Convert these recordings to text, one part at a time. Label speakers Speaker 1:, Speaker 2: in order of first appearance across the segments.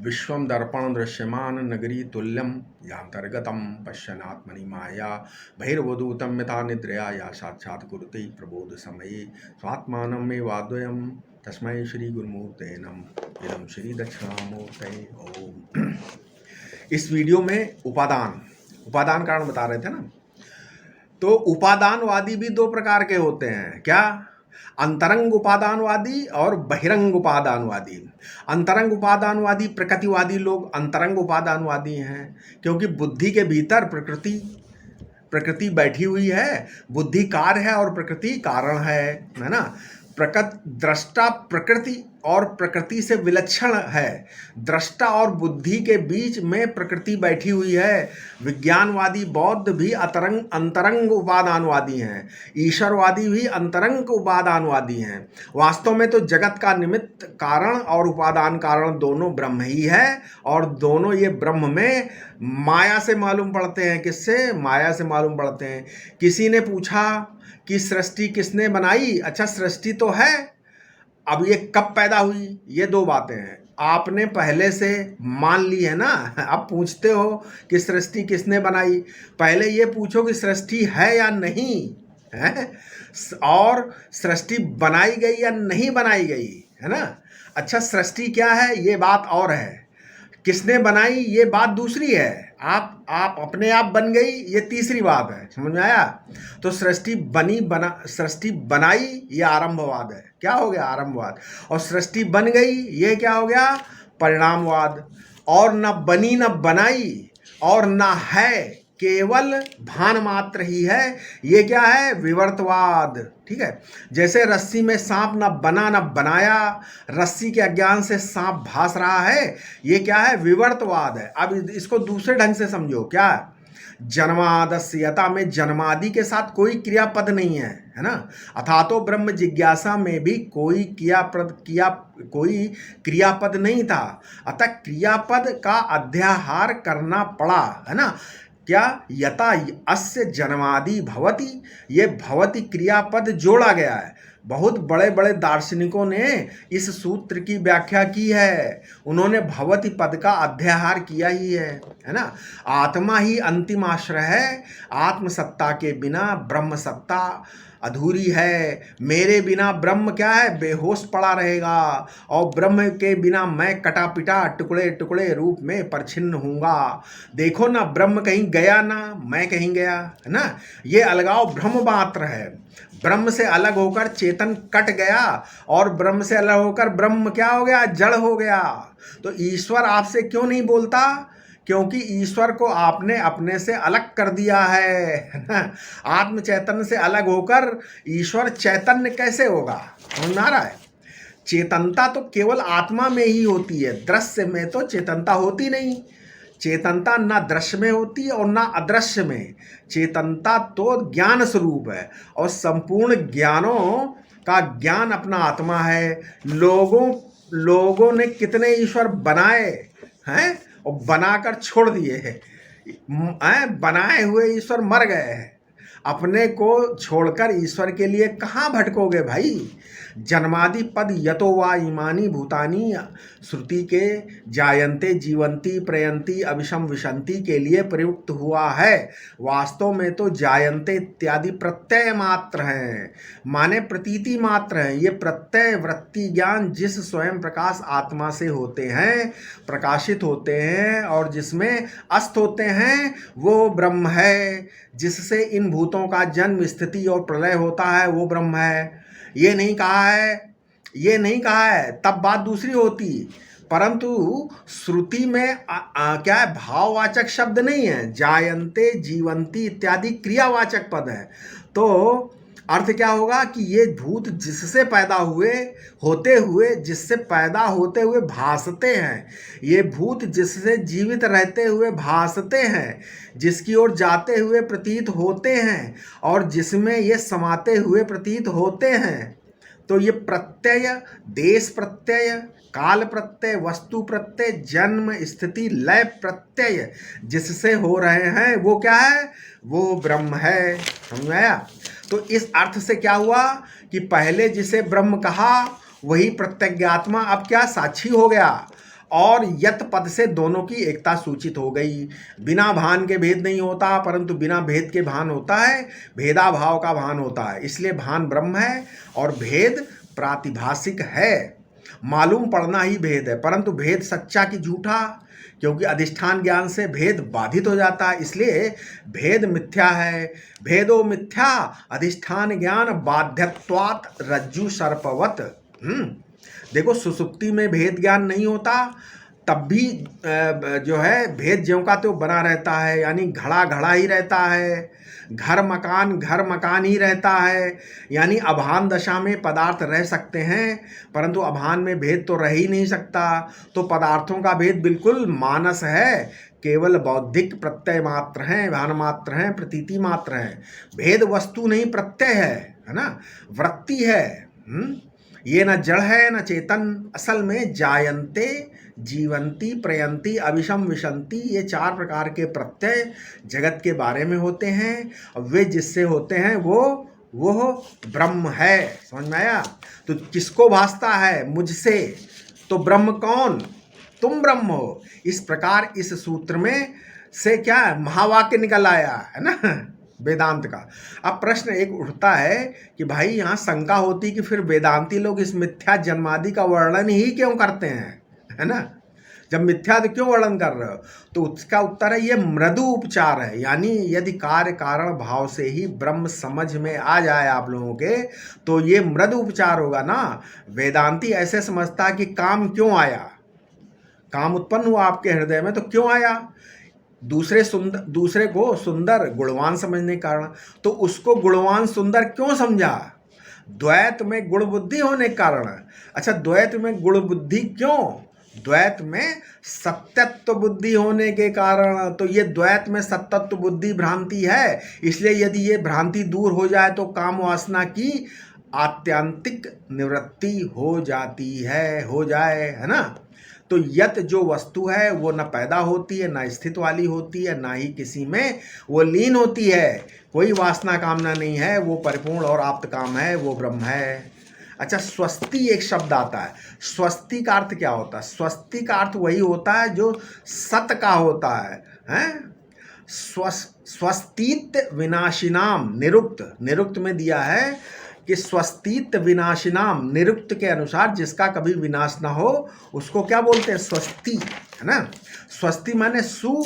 Speaker 1: विश्वं दर्पण दृश्यमान नगरी तुल्यं यांतर्गतं पश्यन्नात्मनि माया बहिर्वधूतं यथा निद्रया या साक्षात् कुरुते प्रबोध समये स्वात्मानं मे वाद्वयं तस्मै श्री गुरुमूर्ते नमः। इदं श्री दक्षिणामूर्ते ओम। इस वीडियो में उपादान कारण बता रहे थे ना। तो उपादानवादी भी दो प्रकार के होते हैं। क्या? अंतरंग उपादानवादी और बहिरंग उपादानवादी। अंतरंग उपादानवादी प्रकृतिवादी लोग अंतरंग उपादानवादी हैं, क्योंकि बुद्धि के भीतर प्रकृति बैठी हुई है। बुद्धि कार्य है और प्रकृति कारण है ना। दृष्टा प्रकृति और प्रकृति से विलक्षण है। दृष्टा और बुद्धि के बीच में प्रकृति बैठी हुई है। विज्ञानवादी बौद्ध भी अंतरंग उपादानवादी हैं। ईश्वरवादी भी अंतरंग उपादानवादी हैं। वास्तव में तो जगत का निमित्त कारण और उपादान कारण दोनों ब्रह्म ही है, और दोनों ये ब्रह्म में माया से मालूम पड़ते हैं। किससे? माया से मालूम पड़ते हैं। किसी ने पूछा कि सृष्टि किसने बनाई? अच्छा, सृष्टि तो है, अब ये कब पैदा हुई? ये दो बातें हैं। आपने पहले से मान ली है ना। अब पूछते हो कि सृष्टि किसने बनाई, पहले ये पूछो कि सृष्टि है या नहीं है, और सृष्टि बनाई गई या नहीं बनाई गई, है ना। अच्छा, सृष्टि क्या है ये बात और है, किसने बनाई ये बात दूसरी है। आप अपने आप बन गई ये तीसरी बात है। समझ में आया? तो सृष्टि सृष्टि बनाई ये आरंभवाद है। क्या हो गया? आरंभवाद। और सृष्टि बन गई ये क्या हो गया? परिणामवाद। और न बनी न बनाई और न है, केवल भान मात्र ही है, ये क्या है? विवर्तवाद। ठीक है। जैसे रस्सी में सांप न बना न बनाया, रस्सी के अज्ञान से सांप भास रहा है, ये क्या है? विवर्तवाद है। अब इसको दूसरे ढंग से समझो। क्या? जन्मादस्यता में जन्मादि के साथ कोई क्रियापद नहीं है ना। अथातो ब्रह्म जिज्ञासा में भी कोई क्रियापद नहीं था, अतः क्रियापद का अध्याहार करना पड़ा, है ना। क्या? यथा अस्य जन्मादि भवति, ये भवति क्रियापद जोड़ा गया है। बहुत बड़े बड़े दार्शनिकों ने इस सूत्र की व्याख्या की है। उन्होंने भवति पद का अध्याहार किया ही है ना। आत्मा ही अंतिम आश्रय है। आत्म सत्ता के बिना ब्रह्म सत्ता अधूरी है। मेरे बिना ब्रह्म क्या है? बेहोश पड़ा रहेगा, और ब्रह्म के बिना मैं कटा पिटा टुकड़े टुकड़े रूप में परछिन्न हूँगा। देखो ना, ब्रह्म कहीं गया ना मैं कहीं गया, है ना। ये अलगाव ब्रह्म मात्र है। ब्रह्म से अलग होकर चेतन कट गया, और ब्रह्म से अलग होकर ब्रह्म क्या हो गया? जड़ हो गया। तो ईश्वर आपसे क्यों नहीं बोलता? क्योंकि ईश्वर को आपने अपने से अलग कर दिया है ना। आत्म चैतन्य से अलग होकर ईश्वर चैतन्य कैसे होगा? समझ आ रहा है? चेतनता तो केवल आत्मा में ही होती है, दृश्य में तो चेतनता होती नहीं। चेतनता ना दृश्य में होती है और ना अदृश्य में। चेतनता तो ज्ञान स्वरूप है, और संपूर्ण ज्ञानों का ज्ञान अपना आत्मा है। लोगों ने कितने ईश्वर बनाए हैं और बनाकर छोड़ दिए हैं। बनाए हुए ईश्वर मर गए हैं। अपने को छोड़कर ईश्वर के लिए कहाँ भटकोगे भाई? जन्मादि पद यतो वा इमानी भूतानी श्रुति के जायन्ते जीवंती प्रयंती अविषम विशंति के लिए प्रयुक्त हुआ है। वास्तव में तो जायन्ते इत्यादि प्रत्यय मात्र हैं, माने प्रतीति मात्र हैं। ये प्रत्यय वृत्ति ज्ञान जिस स्वयं प्रकाश आत्मा से होते हैं, प्रकाशित होते हैं, और जिसमें अस्त होते हैं, वो ब्रह्म है। जिससे इन भूतों का जन्म स्थिति और प्रलय होता है, वो ब्रह्म है। ये नहीं कहा है, तब बात दूसरी होती। परंतु श्रुति में क्या है? भाववाचक शब्द नहीं है। जायन्ते जीवंती इत्यादि क्रियावाचक पद है। तो अर्थ क्या होगा कि ये भूत जिससे पैदा होते हुए भासते हैं, ये भूत जिससे जीवित रहते हुए भासते हैं, जिसकी ओर जाते हुए प्रतीत होते हैं, और जिसमें ये समाते हुए प्रतीत होते हैं। तो ये प्रत्यय, देश प्रत्यय, काल प्रत्यय, वस्तु प्रत्यय, जन्म स्थिति लय प्रत्यय जिससे हो रहे हैं, वो क्या है? वो ब्रह्म है। समझ में आया? तो इस अर्थ से क्या हुआ कि पहले जिसे ब्रह्म कहा वही प्रत्यज्ञात्मा अब क्या? साक्षी हो गया। और यत पद से दोनों की एकता सूचित हो गई। बिना भान के भेद नहीं होता, परंतु बिना भेद के भान होता है, भेदाभाव का भान होता है। इसलिए भान ब्रह्म है और भेद प्रातिभासिक है। मालूम पड़ना ही भेद है, परंतु भेद सच्चा कि झूठा, क्योंकि अधिष्ठान ज्ञान से भेद बाधित हो जाता है, इसलिए भेद मिथ्या है। भेदो मिथ्या अधिष्ठान ज्ञान बाध्यत्वात् रज्जु सर्पवत। देखो, सुसुप्ति में भेद ज्ञान नहीं होता, तब भी जो है भेद ज्यों का त्यों बना रहता है, यानी घड़ा घड़ा ही रहता है, घर मकान ही रहता है। यानी अभान दशा में पदार्थ रह सकते हैं, परंतु अभान में भेद तो रह ही नहीं सकता। तो पदार्थों का भेद बिल्कुल मानस है, केवल बौद्धिक प्रत्यय मात्र हैं, भान मात्र हैं, प्रतीति मात्र हैं। भेद वस्तु नहीं, प्रत्यय है ना, वृत्ति है। ये न जड़ है न चेतन, असल में जायन्ते, जीवंती, प्रयंती, अविषम, विशंति, ये 4 प्रकार के प्रत्यय जगत के बारे में होते हैं। और वे जिससे होते हैं वो ब्रह्म है। समझ में आया? तो किसको भासता है? मुझसे। तो ब्रह्म कौन? तुम ब्रह्म हो। इस प्रकार इस सूत्र में से क्या है? महावाक्य निकल आया है ना, वेदांत का। अब प्रश्न एक उठता है कि भाई यहाँ शंका होती कि फिर वेदांती लोग इस मिथ्या जन्मादि का वर्णन ही क्यों करते हैं, है ना? जब मिथ्या तो क्यों वर्णन कर रहे हो? तो उसका उत्तर है ये मृदु उपचार है। यानी यदि कार्य कारण भाव से ही ब्रह्म समझ में आ जाए आप लोगों के, तो ये मृदु उपचार होगा ना। वेदांती ऐसे समझता कि काम क्यों आया, काम उत्पन्न हुआ आपके हृदय में तो क्यों आया? दूसरे को सुंदर गुणवान समझने के कारण। तो उसको गुणवान सुंदर क्यों समझा? द्वैत में गुण बुद्धि होने के कारण। अच्छा, द्वैत में गुण बुद्धि क्यों? द्वैत में सत्यत्व बुद्धि होने के कारण। तो ये द्वैत में सत्यत्व बुद्धि भ्रांति है। इसलिए यदि ये भ्रांति दूर हो जाए तो काम वासना की आत्यंतिक निवृत्ति हो जाती है, हो जाए, है ना। तो यत जो वस्तु है वो न पैदा होती है, न स्थित वाली होती है, ना ही किसी में वो लीन होती है। कोई वासना कामना नहीं है, वो परिपूर्ण और आप्त काम है, वो ब्रह्म है। अच्छा, स्वस्ति एक शब्द आता है। स्वस्ति का अर्थ क्या होता है? स्वस्ति का अर्थ वही होता है जो सत का होता है, हैं? स्वस्तित्व विनाशिनाम, निरुक्त में दिया है कि स्वस्तित्व विनाशिनाम, निरुक्त के अनुसार जिसका कभी विनाश ना हो उसको क्या बोलते हैं? स्वस्ति, है ना। स्वस्ति माने सु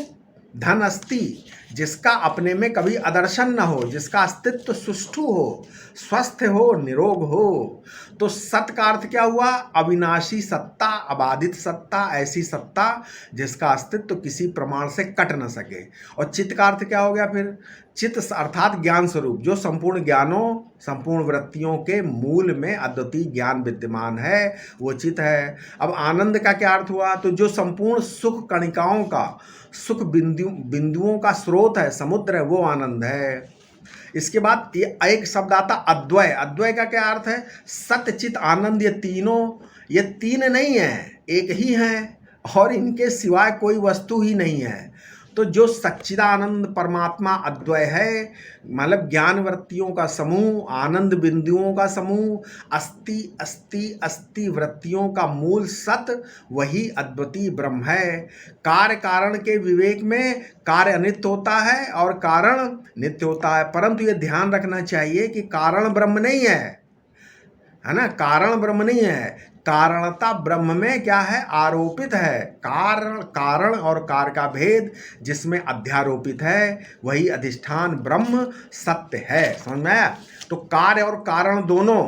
Speaker 1: धन अस्ति, जिसका अपने में कभी अदर्शन न हो, जिसका अस्तित्व सुष्ठु हो, स्वस्थ हो, निरोग हो। तो सत का अर्थ क्या हुआ? अविनाशी सत्ता, अबाधित सत्ता, ऐसी सत्ता जिसका अस्तित्व किसी प्रमाण से कट न सके। और चित्त का अर्थ क्या हो गया फिर? चित्त अर्थात ज्ञान स्वरूप, जो संपूर्ण ज्ञानों, संपूर्ण वृत्तियों के मूल में अद्वितीय ज्ञान विद्यमान है, वो चित्त है। अब आनंद का क्या अर्थ हुआ? तो जो संपूर्ण सुख कणिकाओं का, सुख बिंदुओं का स्रोत है, समुद्र है, वो आनंद है। इसके बाद ये एक शब्द आता अद्वय। अद्वय का क्या अर्थ है? सत्य, चित, आनंद, ये तीनों, ये 3 नहीं है, एक ही हैं और इनके सिवाय कोई वस्तु ही नहीं है। तो जो सच्चिदानंद परमात्मा अद्वय है, मतलब ज्ञान वृत्तियों का समूह, आनंद बिंदुओं का समूह, अस्ति अस्ति अस्ति वृत्तियों का मूल सत, वही अद्वितीय ब्रह्म है। कार्य कारण के विवेक में कार्य अनित्य होता है और कारण नित्य होता है, परंतु ये ध्यान रखना चाहिए कि कारण ब्रह्म नहीं है ना। कारण ब्रह्म नहीं है। कारणता ब्रह्म में क्या है? आरोपित है। कारण और कार्य का भेद जिसमें अध्यारोपित है, वही अधिष्ठान ब्रह्म सत्य है। समझ में आया? तो कार्य और कारण दोनों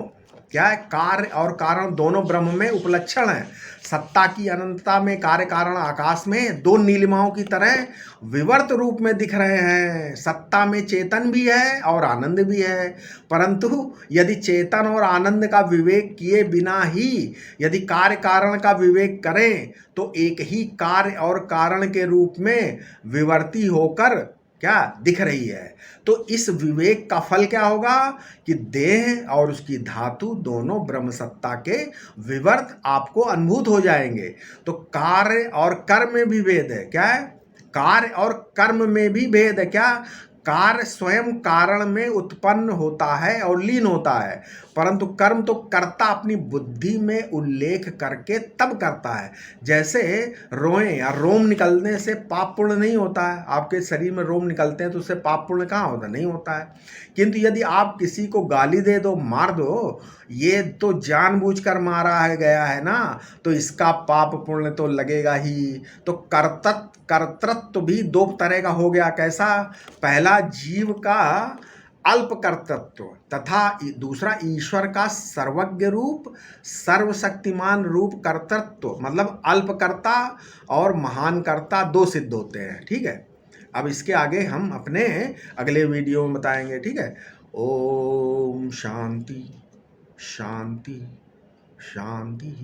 Speaker 1: क्या है? कार्य और कारण दोनों ब्रह्म में उपलक्षण है। सत्ता की अनंतता में कार्य कारण आकाश में 2 नीलिमाओं की तरह विवर्त रूप में दिख रहे हैं। सत्ता में चेतन भी है और आनंद भी है, परंतु यदि चेतन और आनंद का विवेक किए बिना ही यदि कार्य कारण का विवेक करें तो एक ही कार्य और कारण के रूप में विवर्ती होकर क्या दिख रही है। तो इस विवेक का फल क्या होगा कि देह और उसकी धातु दोनों ब्रह्म सत्ता के विवर्त आपको अनुभूत हो जाएंगे। तो कार्य और कर्म में भी भेद है। क्या है? कार्य और कर्म में भी भेद है। क्या? कार्य स्वयं कारण में उत्पन्न होता है और लीन होता है, परंतु कर्म तो कर्ता अपनी बुद्धि में उल्लेख करके तब करता है। जैसे रोएं या रोम निकलने से पाप पुण्य नहीं होता है, आपके शरीर में रोम निकलते हैं तो उससे पाप पुण्य कहाँ होता, नहीं होता है। किंतु यदि आप किसी को गाली दे दो, मार दो, ये तो जानबूझकर मारा है गया है ना, तो इसका पाप पुण्य तो लगेगा ही। तो कर्तृत्व भी दो तरह का हो गया। कैसा? पहला जीव का अल्प कर्तृत्व तथा दूसरा ईश्वर का सर्वज्ञ रूप, सर्वशक्तिमान रूप कर्तृत्व। मतलब अल्पकर्ता और महान कर्ता दो सिद्ध होते हैं। ठीक है, अब इसके आगे हम अपने अगले वीडियो में बताएंगे। ठीक है, ओम शांति शांति शांति।